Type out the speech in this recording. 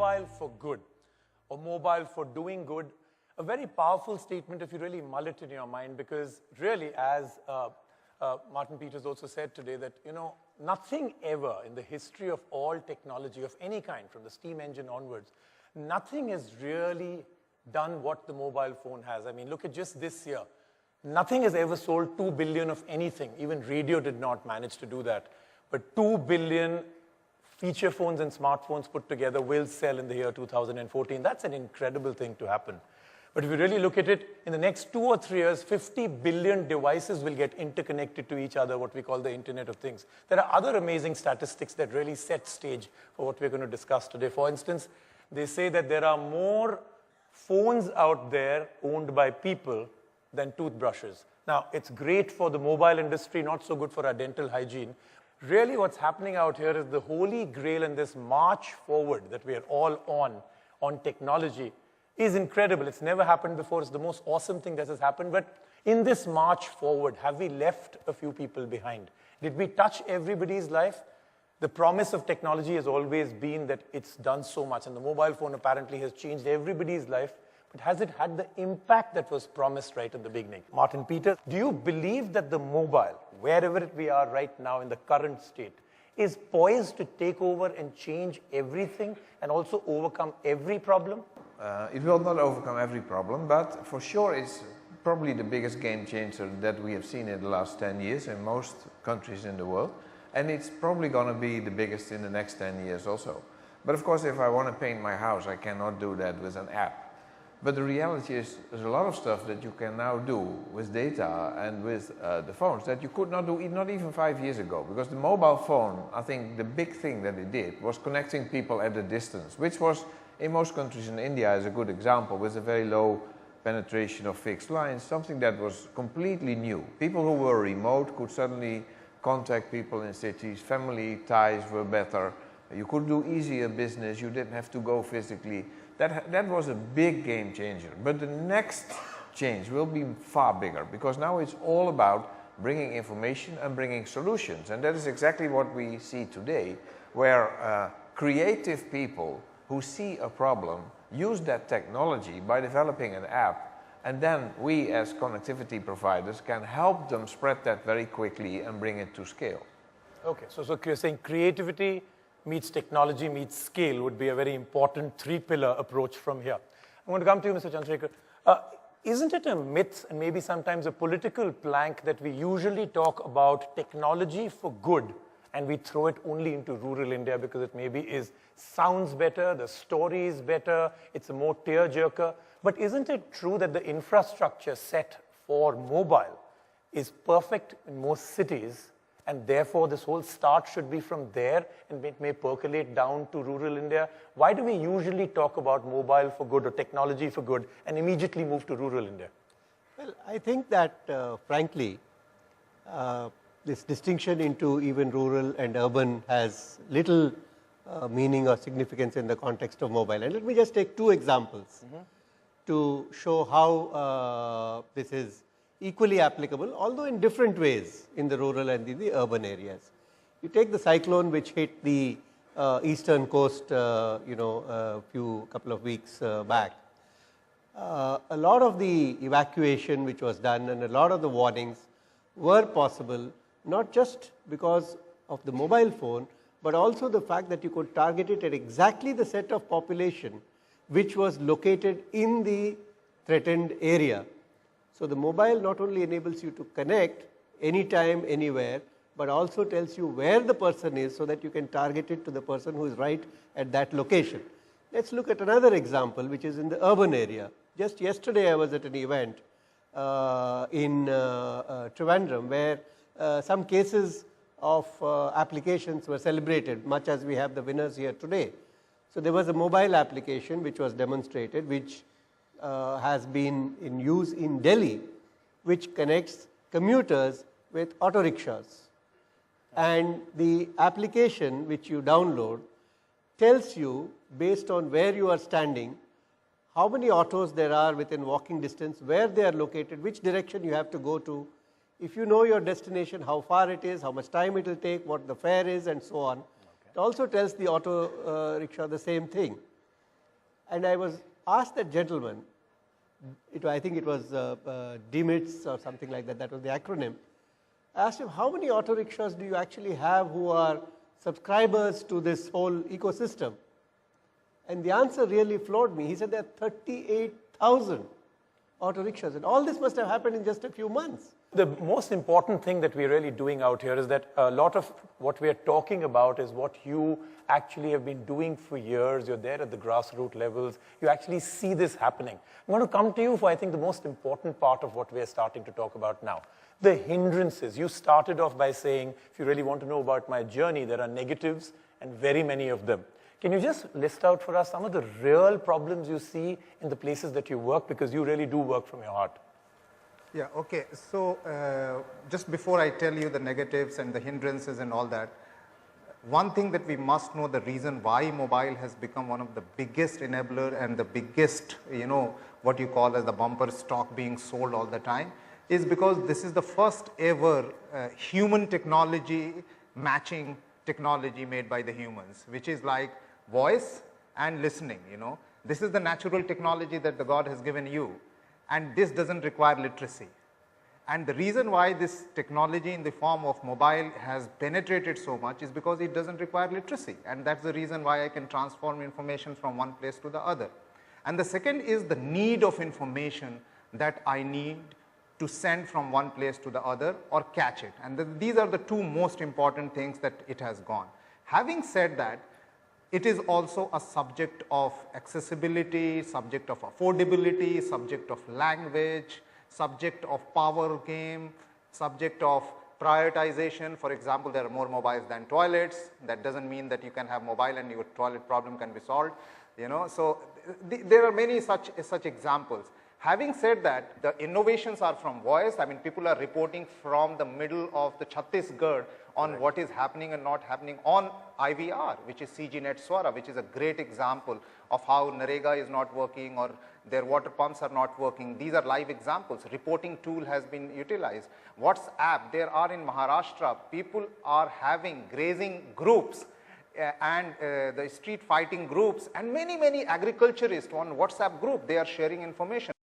mobile for good or mobile for doing good, a very powerful statement if you really mull it in your mind, because really, as Martin Peters also said today, that, you know, nothing ever in the history of all technology of any kind, from the steam engine onwards, nothing has really done what the mobile phone has. I mean, look at just this year. Nothing has ever sold 2 billion of anything. Even radio did not manage to do that. But 2 billion feature phones and smartphones put together will sell in the year 2014. That's an incredible thing to happen. But if you really look at it, in the next 2 or 3 years, 50 billion devices will get interconnected to each other, what we call the Internet of Things. There are other amazing statistics that really set stage for what we're going to discuss today. For instance, they say that there are more phones out there owned by people than toothbrushes. Now, it's great for the mobile industry, not so good for our dental hygiene. Really, what's happening out here is the holy grail in this march forward that we are all on technology is incredible. It's never happened before. It's the most awesome thing that has happened. But in this march forward, have we left a few people behind? Did we touch everybody's life? The promise of technology has always been that it's done so much, and the mobile phone apparently has changed everybody's life. But has it had the impact that was promised right at the beginning? Martin Peters, do you believe that the mobile, wherever we are right now in the current state, is poised to take over and change everything and also overcome every problem? It will not overcome every problem, but for sure it's probably the biggest game changer that we have seen in the last 10 years in most countries in the world. And it's probably going to be the biggest in the next 10 years also. But of course, if I want to paint my house, I cannot do that with an app. But the reality is, there's a lot of stuff that you can now do with data and with the phones that you could not do, not even 5 years ago. Because the mobile phone, I think the big thing that it did was connecting people at a distance, which was, in most countries, in India is a good example, with a very low penetration of fixed lines, something that was completely new. People who were remote could suddenly contact people in cities, family ties were better, you could do easier business, you didn't have to go physically. That was a big game changer. But the next change will be far bigger, because now it's all about bringing information and bringing solutions. And that is exactly what we see today, where creative people who see a problem use that technology by developing an app, and then we as connectivity providers can help them spread that very quickly and bring it to scale. Okay, so you're saying creativity meets technology meets scale would be a very important three-pillar approach from here. I'm going to come to you, Mr. Chandrasekhar. Isn't it a myth and maybe sometimes a political plank that we usually talk about technology for good and we throw it only into rural India because it maybe sounds better, the story is better, it's a more tear-jerker. But isn't it true that the infrastructure set for mobile is perfect in most cities, and therefore this whole start should be from there and it may percolate down to rural India? Why do we usually talk about mobile for good or technology for good and immediately move to rural India? Well, I think that frankly, this distinction into even rural and urban has little meaning or significance in the context of mobile. And let me just take 2 examples to show how this is equally applicable, although in different ways in the rural and in the urban areas. You take the cyclone which hit the eastern coast, couple of weeks back. A lot of the evacuation which was done and a lot of the warnings were possible not just because of the mobile phone, but also the fact that you could target it at exactly the set of population which was located in the threatened area. So the mobile not only enables you to connect anytime, anywhere, but also tells you where the person is so that you can target it to the person who is right at that location. Let's look at another example which is in the urban area. Just yesterday I was at an event in Trivandrum where some cases of applications were celebrated, much as we have the winners here today. So there was a mobile application which was demonstrated, which has been in use in Delhi, which connects commuters with auto rickshaws. And the application which you download tells you, based on where you are standing, how many autos there are within walking distance, where they are located, which direction you have to go to. If you know your destination, how far it is, how much time it will take, what the fare is, and so on. Okay. It also tells the auto rickshaw the same thing. And I was asked that gentleman, I think it was DMITS or something like that, that was the acronym. I asked him, how many auto rickshaws do you actually have who are subscribers to this whole ecosystem? And the answer really floored me. He said there are 38,000 auto rickshaws, and all this must have happened in just a few months. The most important thing that we're really doing out here is that a lot of what we're talking about is what you actually have been doing for years. You're there at the grassroots levels. You actually see this happening. I'm going to come to you for, I think, the most important part of what we're starting to talk about now. The hindrances. You started off by saying, if you really want to know about my journey, there are negatives and very many of them. Can you just list out for us some of the real problems you see in the places that you work, because you really do work from your heart? Yeah, okay. So just before I tell you the negatives and the hindrances and all that, one thing that we must know, the reason why mobile has become one of the biggest enabler and the biggest, what you call as the bumper stock being sold all the time, is because this is the first ever human technology matching technology made by the humans, which is like voice and listening. This is the natural technology that the God has given you, and this doesn't require literacy. And the reason why this technology in the form of mobile has penetrated so much is because it doesn't require literacy, and that's the reason why I can transform information from one place to the other. And the second is the need of information that I need to send from one place to the other or catch it. And these are the two most important things that it has gone. Having said that, it is also a subject of accessibility, subject of affordability, subject of language, subject of power game, subject of prioritization. For example, there are more mobiles than toilets. That doesn't mean that you can have mobile and your toilet problem can be solved. So there are many such examples. Having said that, the innovations are from voice. I mean, people are reporting from the middle of the Chhattisgarh on what is happening and not happening on IVR, which is CGNet Swara, which is a great example of how Narega is not working or their water pumps are not working. These are live examples. Reporting tool has been utilized. WhatsApp, there are in Maharashtra, people are having grazing groups and the street fighting groups, and many agriculturists on WhatsApp group, they are sharing information.